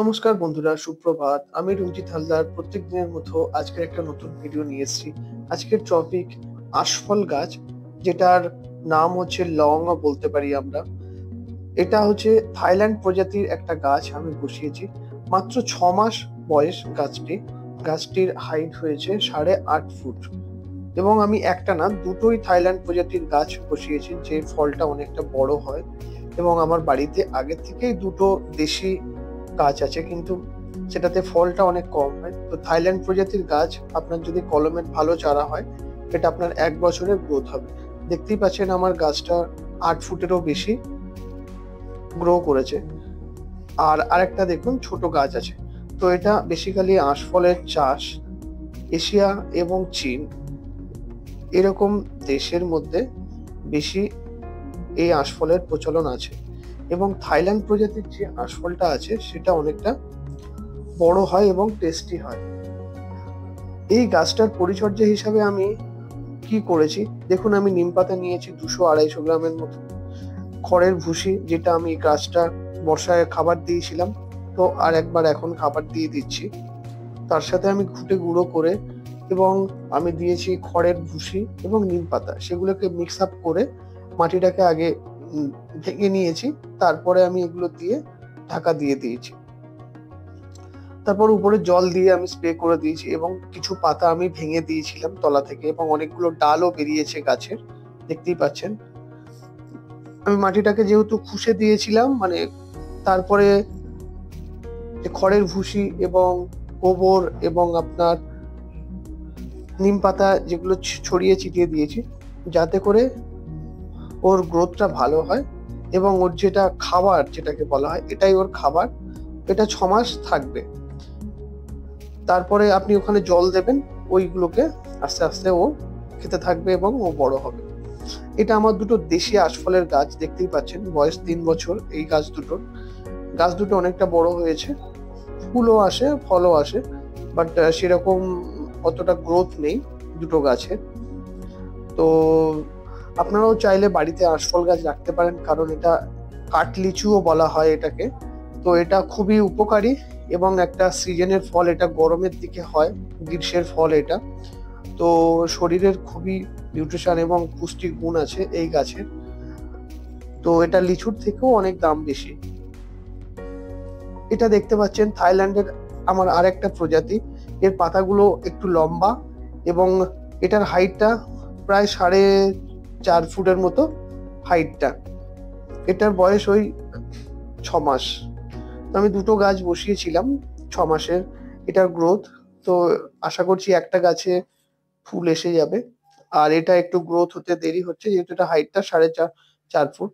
নমস্কার বন্ধুরা, সুপ্রভাত। আমি রঞ্জিত হালদার প্রত্যেক দিনের মতো আজকের একটা নতুন ভিডিও নিয়ে এসেছি। আজকের টপিক আশফল গাছ, যেটার নাম হচ্ছে লংও বলতে পারি আমরা। এটা হচ্ছে থাইল্যান্ড প্রজাতির একটা গাছ আমি বসিয়েছি। মাত্র 6 মাস বয়স গাছটির হাইট হয়েছে 8.5 ফুট। এবং আমি একটা না দুটোই থাইল্যান্ড প্রজাতির গাছ বসিয়েছি, যে ফলটা অনেকটা বড় হয়। এবং আমার বাড়িতে আগে থেকেই দুটো দেশি গাছ আছে, কিন্তু সেটাতে ফলটা অনেক কম হয়। তো থাইল্যান্ড প্রজাতির গাছ আপনার যদি কলমের ভালো চারা হয়, এটা আপনার 1 বছরের গ্রোথ হবে। দেখতেই পাচ্ছেন আমার গাছটা 8 ফুটেরও বেশি গ্রো করেছে। আর আরেকটা দেখুন ছোট গাছ আছে। তো এটা বেসিক্যালি আঁশফলের চাষ এশিয়া এবং চীন এরকম দেশের মধ্যে বেশি এই আঁশফলের প্রচলন আছে। এবং থাইল্যান্ড প্রজাতির যে আঁশফলটা আছে সেটা অনেকটা বড় হয় এবং টেস্টি হয়। এই গাছটার পরিচর্যা হিসাবে আমি কি করেছি দেখুন, আমি নিম পাতা নিয়েছি 200-250 গ্রামের মতো, খড়ের ভুসি যেটা আমি গাছটা বর্ষায় খাবার দিয়েছিলাম, তো আর একবার এখন খাবার দিয়ে দিচ্ছি। তার সাথে আমি ঘুটে গুঁড়ো করে এবং আমি দিয়েছি খড়ের ভুসি এবং নিম পাতা, সেগুলোকে মিক্স আপ করে মাটিটাকে আগে ভেঙে নিয়েছি। তারপরে আমি এগুলো দিয়ে ঢাকা দিয়ে দিয়েছি। তারপর উপরে জল দিয়ে আমি স্প্রে করে দিয়েছি এবং কিছু পাতা আমি ভেঙে দিয়েছিলাম তলা থেকে, এবং অনেকগুলো ডালও বেরিয়েছে গাছের, দেখতেই পাচ্ছেন। আমি মাটিটাকে যেহেতু খুশে দিয়েছিলাম, মানে তারপরে যে খড়ের ভুসি এবং গোবর এবং আপনার নিম পাতা যেগুলো ছড়িয়ে ছিটিয়ে দিয়েছি, যাতে করে ওর গ্রোথটা ভালো হয়। এবং ওর যেটা খাবার, যেটাকে বলা হয় এটাই ওর খাবার, এটা 6 মাস থাকবে। তারপরে আপনি ওখানে জল দেবেন, ওইগুলোকে আস্তে আস্তে ও খেতে থাকবে এবং ও বড় হবে। এটা আমার দুটো দেশি আঁশফলের গাছ, দেখতেই পাচ্ছেন বয়স 3 বছর এই গাছ দুটো অনেকটা বড় হয়েছে, ফুলও আসে ফলও আসে, বাট সেরকম অতটা গ্রোথ নেই দুটো গাছের। তো আপনারাও চাইলে বাড়িতে আঁশফল গাছ রাখতে পারেন, কারণ এটা কাঠলিচুও বলা হয় এটাকে। তো এটা খুবই উপকারী এবং একটা সিজনের ফল, এটা গরমের দিকে হয়, গ্রীষ্মের ফল এটা। তো শরীরের খুবই নিউট্রিশন এবং পুষ্টির গুণ আছে এই গাছের। তো এটা লিচুর থেকেও অনেক দাম বেশি। এটা দেখতে পাচ্ছেন থাইল্যান্ডের আমার আরেকটা প্রজাতি, এর পাতাগুলো একটু লম্বা এবং এটার হাইটটা প্রায় 4.5 ফুটের মতো হাইটটা। এটার বয়স ওই 6 মাস। আমি দুটো গাছ বসিয়েছিলাম 6 মাসের, এটার গ্রোথ। তো আশা করছি একটা গাছে ফুল এসে যাবে। আর এটা একটু গ্রোথ হতে দেরি হচ্ছে, যেহেতু এটা হাইটটা 4.5 ফুট।